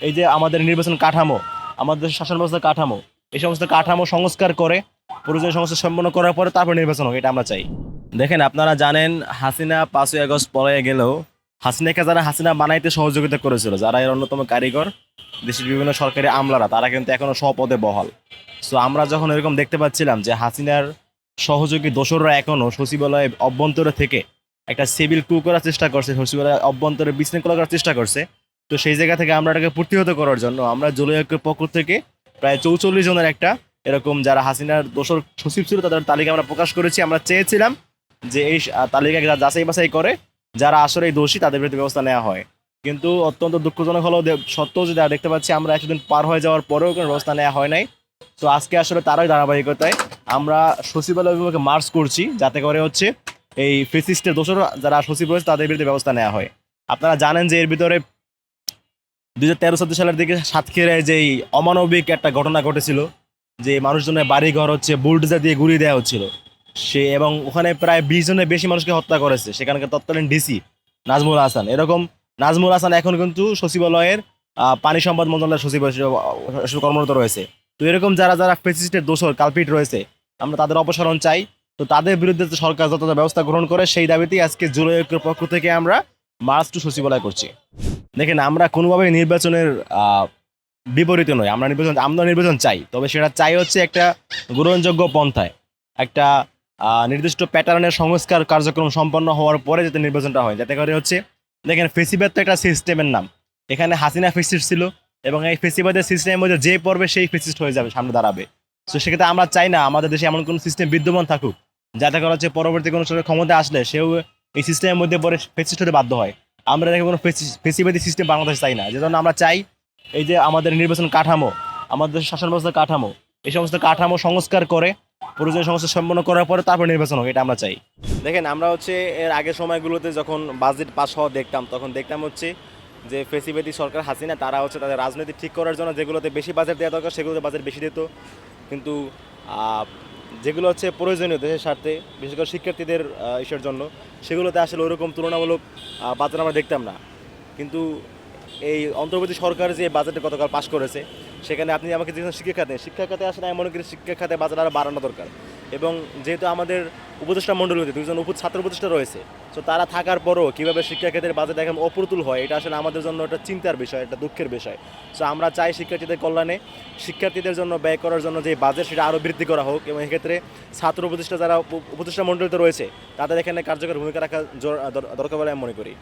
এই যে আমাদের নির্বাচন কাঠামো, আমাদের শাসন ব্যবস্থার কাঠামো, এই সমস্ত কাঠামো সংস্কার করে প্রয়োজনীয় সংস্কার সম্পন্ন করার পরে তারপর নির্বাচন হোক, এটা আমরা চাই। দেখেন, আপনারা জানেন হাসিনা 5ই আগস্ট পলাইয়া গেলেও হাসিনাকে যারা হাসিনা বানাইতে সহযোগিতা করেছিল, যারা এর অন্যতম কারিগর, দেশের বিভিন্ন সরকারি আমলারা, তারা কিন্তু এখনো স্বপদে বহাল। সো আমরা যখন এরকম দেখতে পাচ্ছিলাম যে হাসিনার সহযোগী দোসররা এখনো সচিবালয়ে অভ্যন্তরে থেকে একটা সিভিল কু করার চেষ্টা করছে, সচিবালয় অভ্যন্তরে বিশৃঙ্খলা করার চেষ্টা করছে। তো সেই জায়গা থেকে আমরা এটাকে প্রতিহত করার জন্য আমরা জুলাই ঐক্যের পক্ষ থেকে প্রায় 44 জনের একটা এরকম যারা হাসিনার দোসর সচিব ছিল তাদের তালিকা আমরা প্রকাশ করেছি। আমরা চেয়েছিলাম যে এই তালিকা যাচাই বাছাই করে যারা আসলে দোষী তাদের বিরুদ্ধে ব্যবস্থা নেওয়া হয়। কিন্তু অত্যন্ত দুঃখজনক হলেও সত্ত্বেও যদি দেখতে পাচ্ছি আমরা এতদিন পার হয়ে যাওয়ার পরেও কোনো ব্যবস্থা নেওয়া হয় নাই। তো আজকে আসলে তারই ধারাবাহিকতায় আমরা সচিবালয় বিভাগে মার্চ করছি, যাতে করে হচ্ছে এই ফেসিস্টের দোষর যারা সচিব রয়েছে তাদের বিরুদ্ধে ব্যবস্থা নেওয়া হয়। আপনারা জানেন যে এর ভিতরে 2013-14 সালের দিকে সাতক্ষীরায় যেই অমানবিক একটা ঘটনা ঘটেছিল, যে মানুষজনের বাড়িঘর হচ্ছে বুলডোজার দিয়ে গুঁড়িয়ে দেওয়া হচ্ছিল, সে এবং ওখানে প্রায় 20 জনের বেশি মানুষকে হত্যা করেছে সেখানকার তৎকালীন ডিসি নাজমুল হাসান। এরকম নাজমুল হাসান এখন কিন্তু সচিবালয়ের পানি সম্পদ মন্ত্রণালয়ের সচিব হিসেবে কর্মরত রয়েছে। তো এরকম যারা যারা ফেসিস্টের দোষর কালপিট রয়েছে, আমরা তাদের অপসারণ চাই। তো তাদের বিরুদ্ধে সরকার যত ব্যবস্থা গ্রহণ করে সেই দাবিতেই আজকে জুলাই ঐক্যের পক্ষ থেকে আমরা মার্চ টু সচিবালয় করছি। দেখেন, আমরা কোনোভাবেই নির্বাচনের বিপরীতে নয়। আমরা নির্বাচন চাই, তবে সেটা চাই হচ্ছে একটা গ্রহণযোগ্য পন্থায়, একটা নির্দিষ্ট প্যাটার্নের সংস্কার কার্যক্রম সম্পন্ন হওয়ার পরে যাতে নির্বাচনটা হয়, যাতে করে হচ্ছে দেখেন ফেসিবাদ তো একটা সিস্টেমের নাম। এখানে হাসিনা ফেসিস্ট ছিল এবং এই ফেসিবাদের সিস্টেমের মধ্যে যে পড়বে সেই ফেসিস্ট হয়ে যাবে, সামনে দাঁড়াবে। তো সেক্ষেত্রে আমরা চাই না আমাদের দেশে এমন কোনো সিস্টেম বিদ্যমান থাকুক যাতে করে হচ্ছে পরবর্তী কোনো সময় ক্ষমতা আসলে সেও এই সিস্টেমের মধ্যে পরে ফেসিস্ট হতে বাধ্য হয়। আমরা দেখে কোনো ফেসিবাদী সিস্টেম বাংলাদেশ চাই না, যেজন্য আমরা চাই এই যে আমাদের নির্বাচন কাঠামো, আমাদের শাসন ব্যবস্থার কাঠামো, এই সমস্ত কাঠামো সংস্কার করে প্রয়োজনীয় সংস্কার সম্পন্ন করার পরে তারপর নির্বাচন হোক, এটা আমরা চাই। দেখেন, আমরা হচ্ছে এর আগের সময়গুলোতে যখন বাজেট পাস হওয়া দেখতাম, তখন দেখতাম হচ্ছে যে ফেসিবাদী সরকার হাসিনা তারা হচ্ছে তাদের রাজনীতি ঠিক করার জন্য যেগুলোতে বেশি বাজেট দেওয়া দরকার সেগুলোতে বাজেট বেশি দিত। কিন্তু যেগুলো হচ্ছে প্রয়োজনীয় দেশের স্বার্থে, বিশেষ করে শিক্ষার্থীদের ইসের জন্য, সেগুলোতে আসলে ওরকম তুলনামূলক বাজেট আমরা দেখতাম না। কিন্তু এই অন্তর্বর্তী সরকার যে বাজেটে গতকাল পাশ করেছে, সেখানে আপনি আমাকে যেখানে শিক্ষা খাতে আসলে আমি মনে করি শিক্ষা খাতে বাজেট আরও বাড়ানো দরকার। এবং যেহেতু আমাদের উপদেষ্টা মণ্ডলীতে দুজন ছাত্র উপদেষ্টা রয়েছে, তো তারা থাকার পরও কীভাবে শিক্ষা খাতের বাজেট এখন অপ্রতুল হয়, এটা আসলে আমাদের জন্য একটা চিন্তার বিষয়, একটা দুঃখের বিষয়। সো আমরা চাই শিক্ষার্থীদের কল্যাণে শিক্ষার্থীদের জন্য ব্যয় করার জন্য যে বাজেট সেটা আরও বৃদ্ধি করা হোক, এবং এক্ষেত্রে ছাত্র উপদেষ্টা যারা উপদেষ্টা মণ্ডলীতে রয়েছে তাদের এখানে কার্যকর ভূমিকা রাখা দরকার বলে আমি মনে করি।